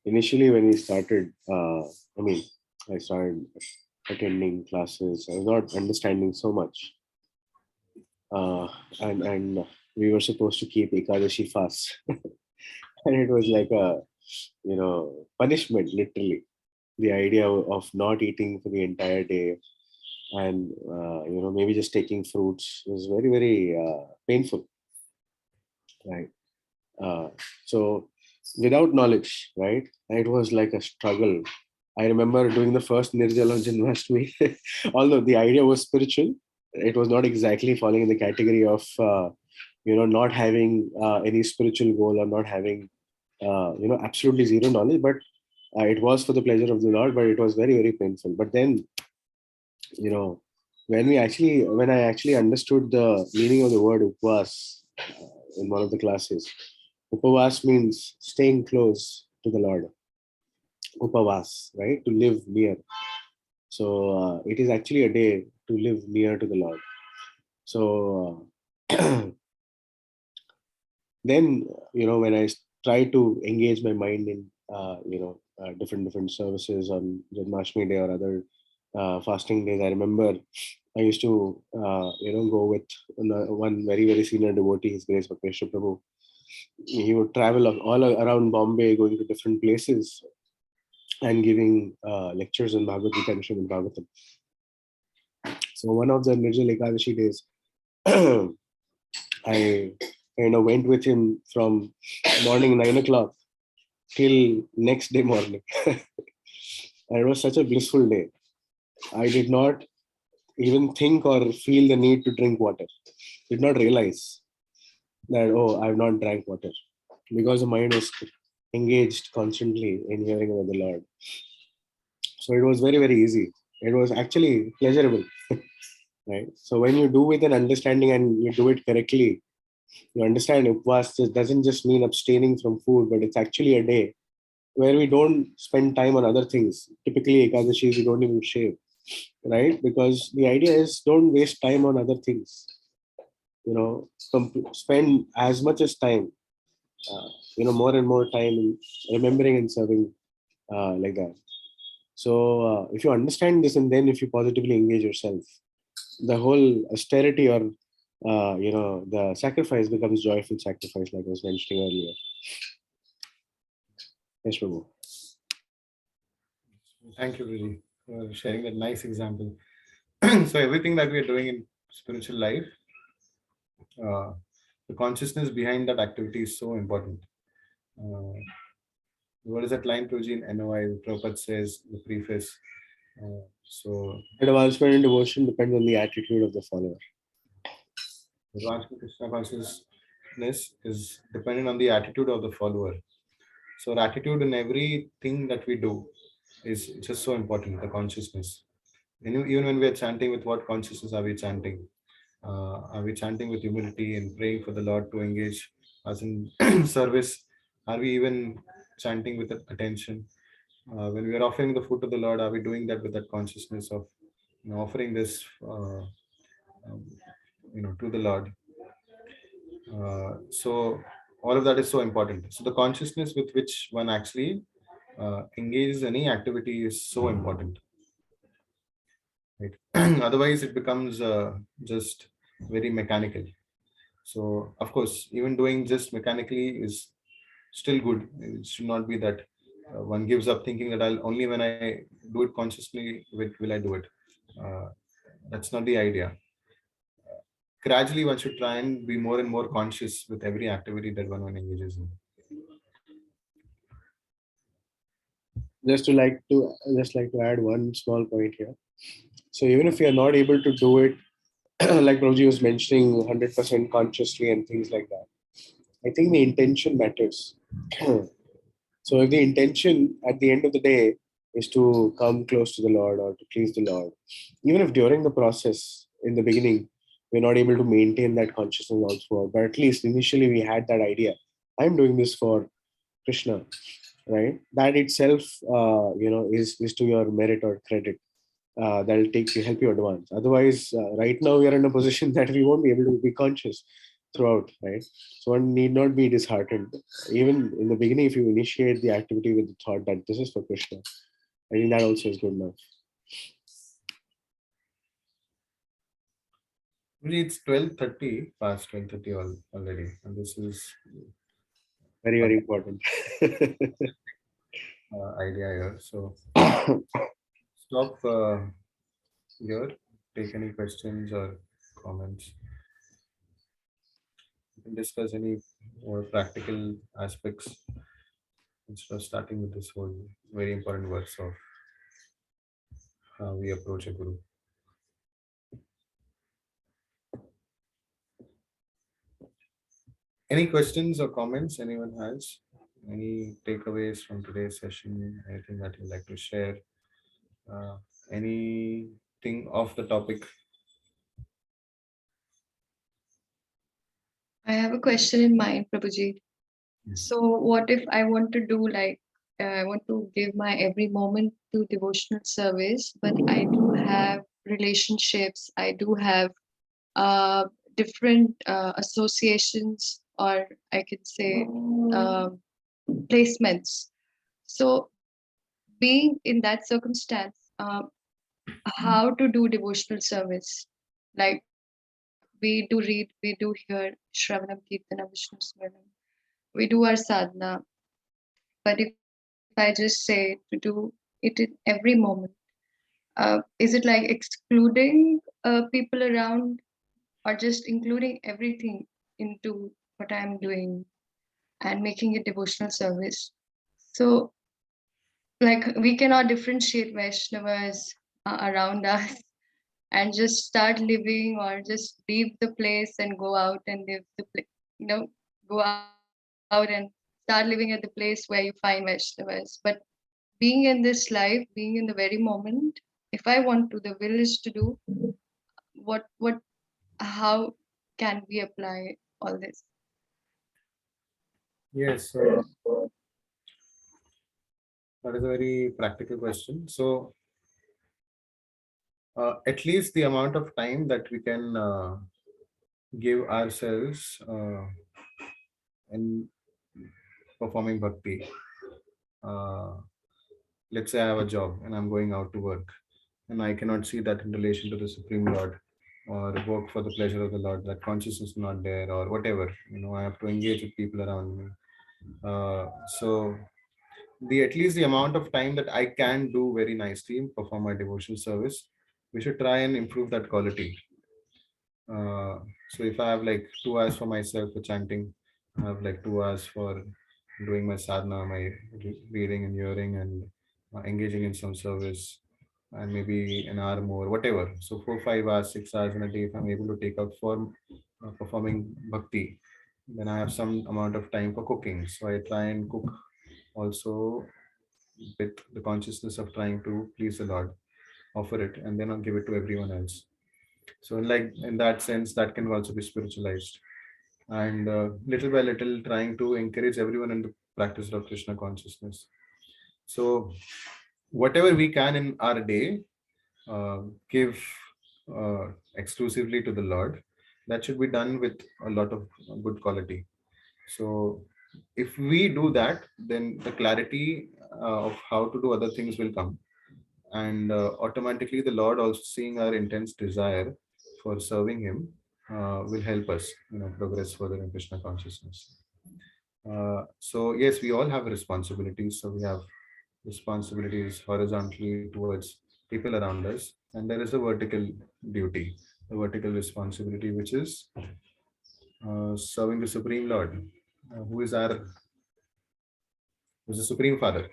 initially when we started, I started attending classes. I was not understanding so much. And we were supposed to keep Ekadashi fast. And it was like a, punishment, literally. The idea of not eating for the entire day and, maybe just taking fruits was very, very painful. Right. So without knowledge, right, it was like a struggle. I remember doing the first Nirjala Janmashtami, although the idea was spiritual, it was not exactly falling in the category of, not having any spiritual goal or not having, absolutely zero knowledge, but it was for the pleasure of the Lord, but it was very, very painful. But then, when I actually understood the meaning of the word upvas in one of the classes, upavas means staying close to the Lord. Upavas, right? To live near. So it is actually a day to live near to the Lord. So then, when I try to engage my mind in, different services on Janmashtami Day or other fasting days, I remember I used to, go with one very, very senior devotee, His Grace Bhakti Prabhu. He would travel all around Bombay, going to different places and giving lectures on Bhagavad Gita and Srimad Bhagavatam. So one of the Nirjala Ekadashi days, I went with him from morning 9 o'clock till next day morning. And it was such a blissful day. I did not even think or feel the need to drink water. Did not realize that, oh, I've not drank water, because the mind was engaged constantly in hearing about the Lord. So it was very, very easy. It was actually pleasurable. Right? So when you do with an understanding and you do it correctly, you understand upvas doesn't just mean abstaining from food, but it's actually a day where we don't spend time on other things. Typically, Ekadashis, we don't even shave, right? Because the idea is don't waste time on other things. Spend as much as time, more and more time in remembering and serving like that. So if you understand this, and then if you positively engage yourself, the whole austerity or the sacrifice becomes joyful sacrifice, like I was mentioning earlier. Yes, Prabhu. Thank you, Ruji, for sharing that nice example. So everything that we are doing in spiritual life, the consciousness behind that activity is so important. What is that line, Ruji, in NOI? Prabhupada says, the preface. So advancement in devotion depends on the attitude of the follower. Advancement Krishna consciousness is dependent on the attitude of the follower. So attitude in everything that we do is just so important, the consciousness. Even when we are chanting, with what consciousness are we chanting? Are we chanting with humility and praying for the Lord to engage us in service? Are we even chanting with attention? When we are offering the food to the Lord, are we doing that with that consciousness of offering this to the Lord? So all of that is so important. So the consciousness with which one actually engages any activity is so important. Right? Otherwise, it becomes just very mechanical. So of course, even doing just mechanically is still good. It should not be that one gives up thinking that I'll only when I do it consciously will I do it. That's not the idea. Gradually, one should try and be more and more conscious with every activity that one engages in. Just like to add one small point here. So even if you are not able to do it, like Prabhuji was mentioning, 100% consciously and things like that, I think the intention matters. So if the intention at the end of the day is to come close to the Lord or to please the Lord, even if during the process in the beginning we're not able to maintain that consciousness all throughout, but at least initially we had that idea, I'm doing this for Krishna, right? That itself, is to your merit or credit. That'll help you advance. Otherwise, right now we are in a position that we won't be able to be conscious throughout, right? So one need not be disheartened. Even in the beginning, if you initiate the activity with the thought that this is for Krishna, I think that also is good enough. Really, it's 12:30, past 12:30 already, and this is very, very important idea here. So stop here. Take any questions or comments. We can discuss any more practical aspects instead of starting with this whole very important verse of how we approach a guru. Any questions or comments anyone has? Any takeaways from today's session? Anything that you'd like to share? Anything off the topic? I have a question in mind, Prabhuji. So what if I want to do I want to give my every moment to devotional service, but I do have relationships, I do have different associations, or I could say placements. So being in that circumstance, how to do devotional service? Like we do read, we do hear Shravanam Kirtana Vishnu Smaranam, we do our sadhana, but if I just say to do it in every moment, is it like excluding people around, or just including everything into what I'm doing and making it devotional service? So, like, we cannot differentiate Vaishnavas around us and just start living, or just leave the place and go out and live the place, go out and start living at the place where you find Vaishnavas. But being in this life, being in the very moment, if I want to, the will is to do, how can we apply all this? Yes, that is a very practical question. So, at least the amount of time that we can give ourselves in performing bhakti. Let's say I have a job and I'm going out to work, and I cannot see that in relation to the Supreme Lord, or work for the pleasure of the Lord, that consciousness is not there, or whatever. I have to engage with people around me. So the at least the amount of time that I can do very nicely perform my devotional service, we should try and improve that quality. So if I have like 2 hours for myself for chanting, I have like 2 hours for doing my sadhana, my reading and hearing, and engaging in some service, and maybe an hour more, whatever. So 4, 5 hours, 6 hours in a day, if I'm able to take out for performing bhakti, then I have some amount of time for cooking. So I try and cook also with the consciousness of trying to please the Lord, offer it, and then I'll give it to everyone else. So like in that sense, that can also be spiritualized, and little by little trying to encourage everyone in the practice of Krishna consciousness. So whatever we can in our day, give exclusively to the Lord. That should be done with a lot of good quality. So if we do that, then the clarity of how to do other things will come, and automatically the Lord, also seeing our intense desire for serving Him, will help us progress further in Krishna consciousness. So yes, we all have responsibilities. So we have responsibilities horizontally towards people around us, and there is a vertical duty, a vertical responsibility, which is serving the Supreme Lord, who is the Supreme Father.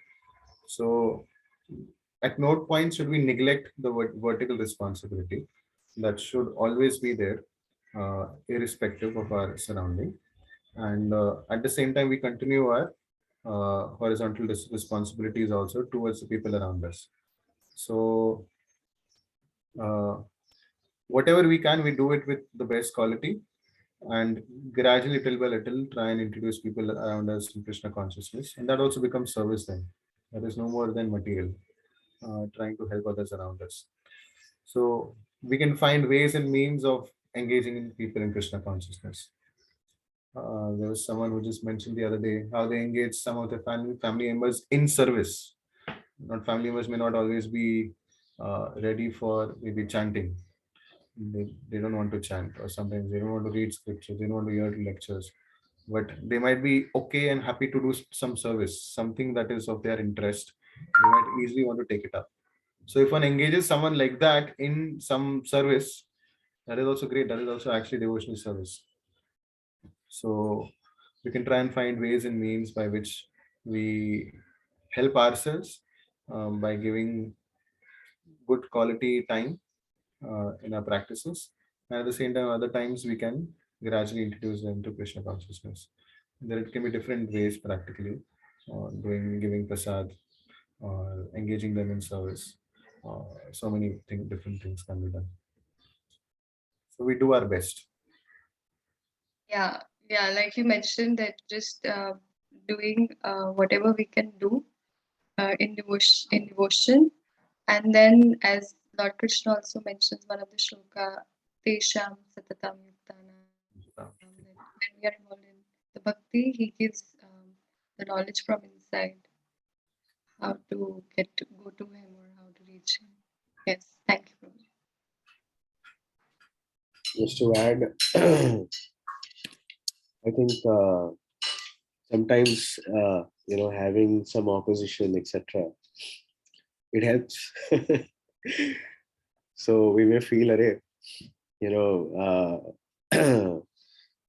So at no point should we neglect the vertical responsibility. That should always be there, irrespective of our surrounding. And at the same time, we continue our horizontal responsibilities also towards the people around us. So whatever we can, we do it with the best quality, and gradually, little by little, try and introduce people around us in Krishna consciousness, and that also becomes service then. That is no more than material, trying to help others around us. So we can find ways and means of engaging in people in Krishna consciousness. There was someone who just mentioned the other day how they engage some of their family members in service. Not family members may not always be ready for maybe chanting. They don't want to chant, or sometimes they don't want to read scripture, they don't want to hear lectures, but they might be okay and happy to do some service, something that is of their interest. They might easily want to take it up. So if one engages someone like that in some service, that is also great. That is also actually devotional service. So we can try and find ways and means by which we help ourselves, by giving good quality time in our practices. And at the same time, other times we can gradually introduce them to Krishna consciousness. There can be different ways practically, giving prasad, or engaging them in service. So many different things can be done. So we do our best. Yeah, like you mentioned, that just doing whatever we can do in devotion, and then as Lord Krishna also mentions one of the shloka, tesham satatam yuktanam. That when we are involved in the bhakti, he gives the knowledge from inside, how to go to him or how to reach him. Yes, thank you, Prabhu. Just to add, I think sometimes having some opposition, etc., it helps. So we may feel,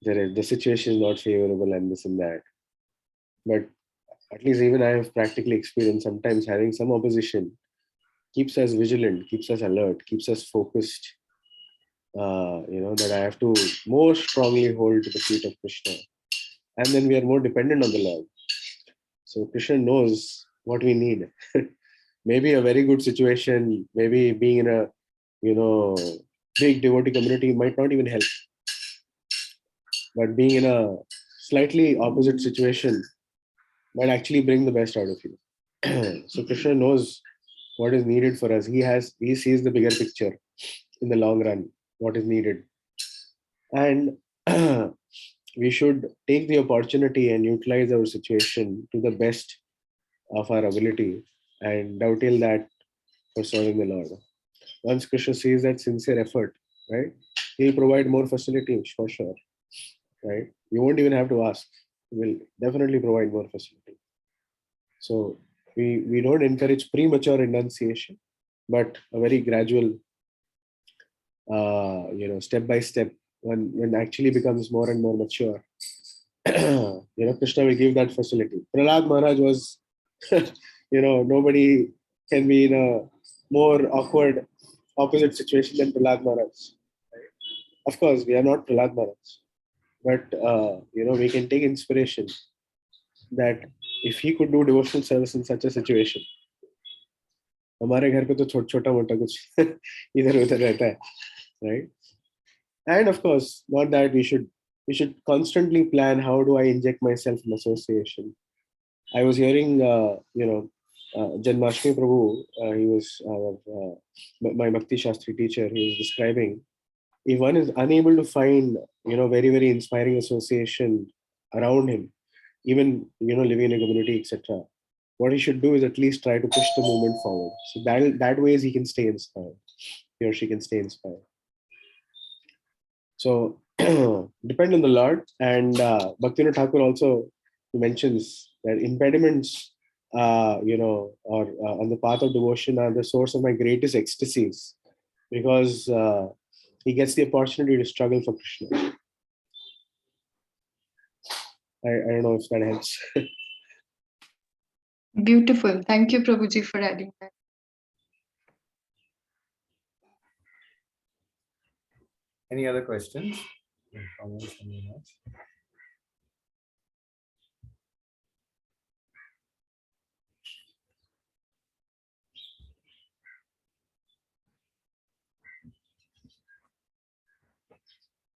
the situation is not favorable and this and that. But at least even I have practically experienced sometimes having some opposition keeps us vigilant, keeps us alert, keeps us focused. That I have to more strongly hold to the feet of Krishna. And then we are more dependent on the Lord. So Krishna knows what we need. Maybe a very good situation, maybe being in a, big devotee community might not even help. But being in a slightly opposite situation might actually bring the best out of you. So Krishna knows what is needed for us. He sees the bigger picture in the long run, what is needed. And we should take the opportunity and utilize our situation to the best of our ability and dovetail that for serving the Lord. Once Krishna sees that sincere effort, right, he'll provide more facilities for sure, right? You won't even have to ask. He will definitely provide more facility. So we don't encourage premature renunciation, but a very gradual, step by step, when actually becomes more and more mature, Krishna will give that facility. Prahlad Maharaj was, nobody can be in a more awkward opposite situation than Prahlad Maharaj. Right? Of course, we are not Prahlad Maharaj, but we can take inspiration that if he could do devotional service in such a situation, हमारे घर पे तो छोटा मोटा कुछ इधर उधर रहता है, right? And of course, not that we should constantly plan, how do I inject myself in association. I was hearing, Janmashtami Prabhu, he was my Bhakti Shastri teacher, he was describing, if one is unable to find, very, very inspiring association around him, even, living in a community, etc., what he should do is at least try to push the movement forward. So that ways he can stay inspired, he or she can stay inspired. So depend on the Lord. And Bhaktivinoda Thakur also mentions that impediments, or on the path of devotion are the source of my greatest ecstasies, because he gets the opportunity to struggle for Krishna. I don't know if that helps. Beautiful. Thank you, Prabhuji, for adding that. Any other questions?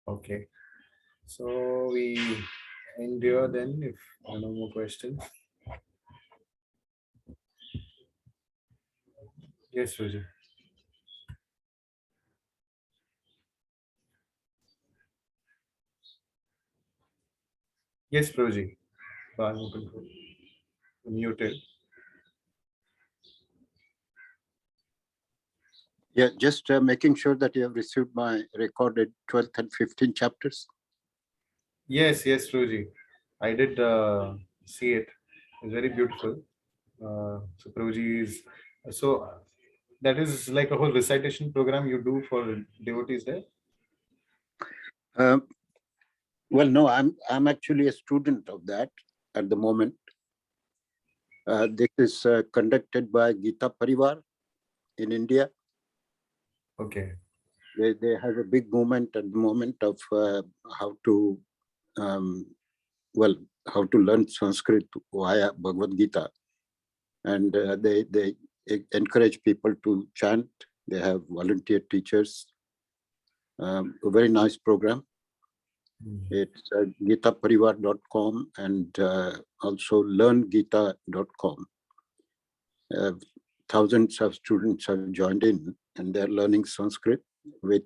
Okay, so we end here then, if there are no more questions. Yes, Roger. Yes, Proji. Muted. Yeah, just making sure that you have received my recorded 12th and 15th chapters. Yes, Proji. I did see it. It's very beautiful. So Proji is that is like a whole recitation program you do for devotees there. Well, no, I'm actually a student of that at the moment. This is conducted by Gita Parivar in India. Okay. They have a big movement at the moment of how to learn Sanskrit via Bhagavad Gita, and they encourage people to chant. They have volunteer teachers. A very nice program. It's gitaparivar.com and also learngita.com. Thousands of students have joined in, and they're learning Sanskrit with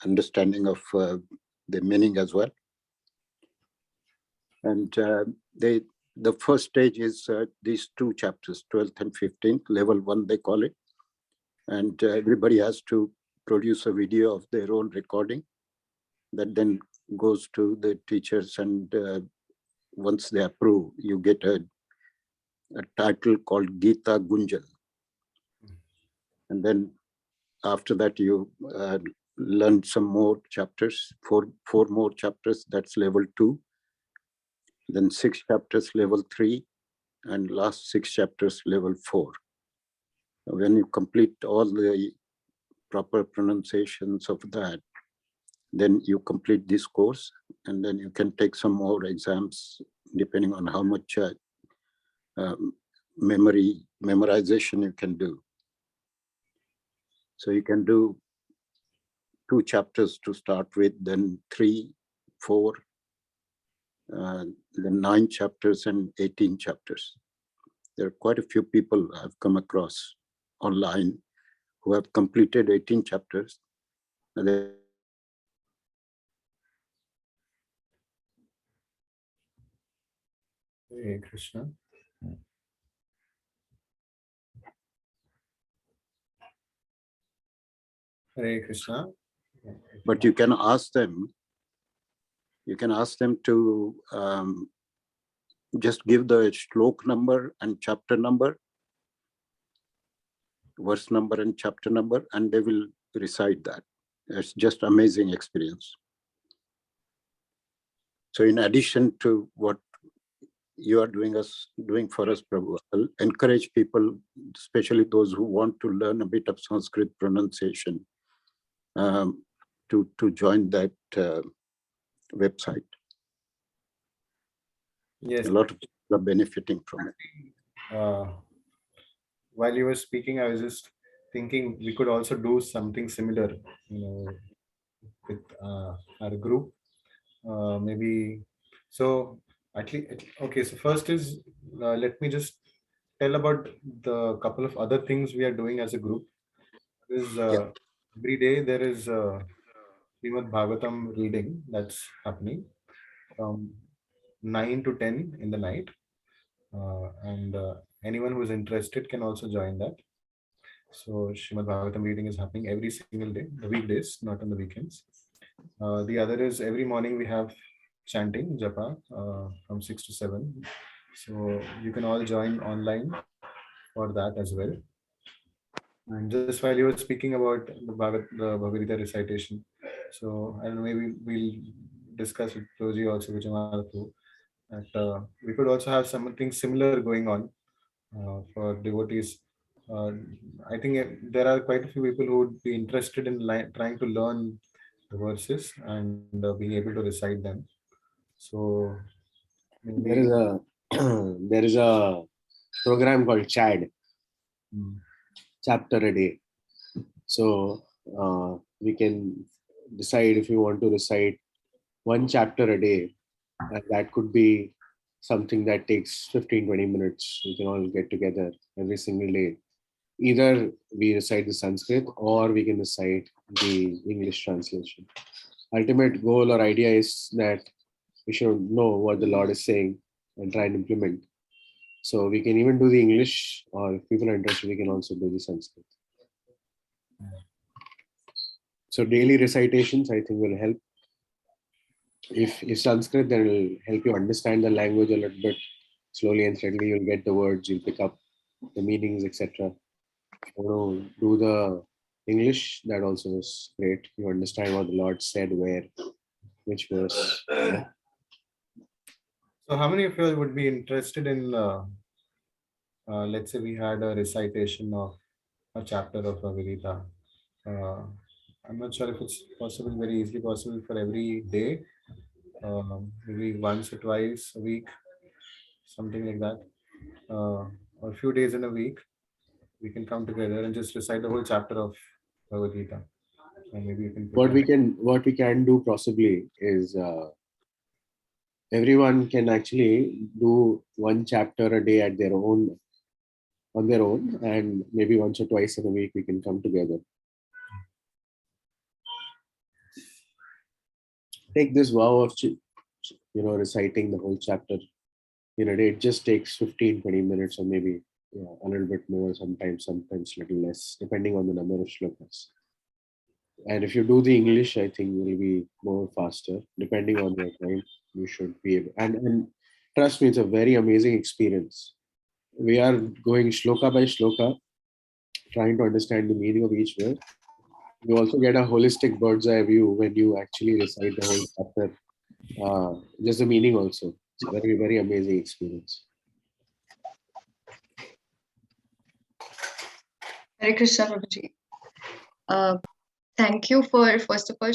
understanding of the meaning as well. And the first stage is these two chapters, 12th and 15th, level 1 they call it. And everybody has to produce a video of their own recording that then goes to the teachers, and once they approve, you get a title called Gita Gunjan. And then after that, you learn some more chapters, four more chapters, that's level 2. Then 6 chapters, level 3, and last 6 chapters, level 4. When you complete all the proper pronunciations of that, then you complete this course, and then you can take some more exams depending on how much memorization you can do. So you can do 2 chapters to start with, then 3, 4, then 9 chapters and 18 chapters. There are quite a few people I've come across online who have completed 18 chapters. And Hare Krishna. Hare Krishna. but you can ask them to just give the shlok number and chapter number, verse number and chapter number, and they will recite that. It's just amazing experience. So in addition to what you are doing for us, Prabhu, I'll encourage people, especially those who want to learn a bit of Sanskrit pronunciation, to join that website. Yes. A lot of people are benefiting from it. While you were speaking, I was just thinking we could also do something similar, with our group. Maybe so. Actually, okay. So first is let me just tell about the couple of other things we are doing as a group. Every day there is Srimad Bhagavatam reading that's happening from 9 to 10 in the night, and anyone who is interested can also join that. So Srimad Bhagavatam reading is happening every single day, the weekdays, not on the weekends. The other is every morning we have chanting japa from 6 to 7. So you can all join online for that as well. And just while you were speaking about the Bhagavad Gita recitation, so I don't know, maybe we'll discuss with Roji also, Vijayamala, that we could also have something similar going on for devotees. I think there are quite a few people who would be interested in trying to learn the verses and being able to recite them. So maybe there is a program called CHAD, chapter a day. So we can decide if you want to recite 1 chapter a day, and that could be something that takes 15-20 minutes. We can all get together every single day. Either we recite the Sanskrit or we can recite the English translation. Ultimate goal or idea is that we should know what the Lord is saying and try and implement. So we can even do the English, or if people are interested, we can also do the Sanskrit. So daily recitations, I think, will help. If Sanskrit, then it will help you understand the language a little bit. Slowly and steadily, you'll get the words, you'll pick up the meanings, etc. If you want to do the English, that also is great. You understand what the Lord said, where, which verse. So how many of you would be interested in, let's say we had a recitation of a chapter of Bhagavad Gita. I'm not sure if it's possible, very easily possible for every day, maybe once or twice a week, something like that, or a few days in a week. We can come together and just recite the whole chapter of Bhagavad Gita. And maybe you can. What we can do possibly is everyone can actually do 1 chapter a day on their own, and maybe once or twice in a week we can come together. take this vow of reciting the whole chapter in a day. It just takes 15-20 minutes, or maybe a little bit more, sometimes a little less, depending on the number of shlokas. And if you do the English, I think it will be more faster, depending on your time. You should be able, and trust me, it's a very amazing experience. We are going shloka by shloka, trying to understand the meaning of each word. You also get a holistic bird's eye view when you actually recite the whole chapter. Just the meaning also. It's a very, very amazing experience. Hare Krishna, Prabhuji. Thank you for, first of all,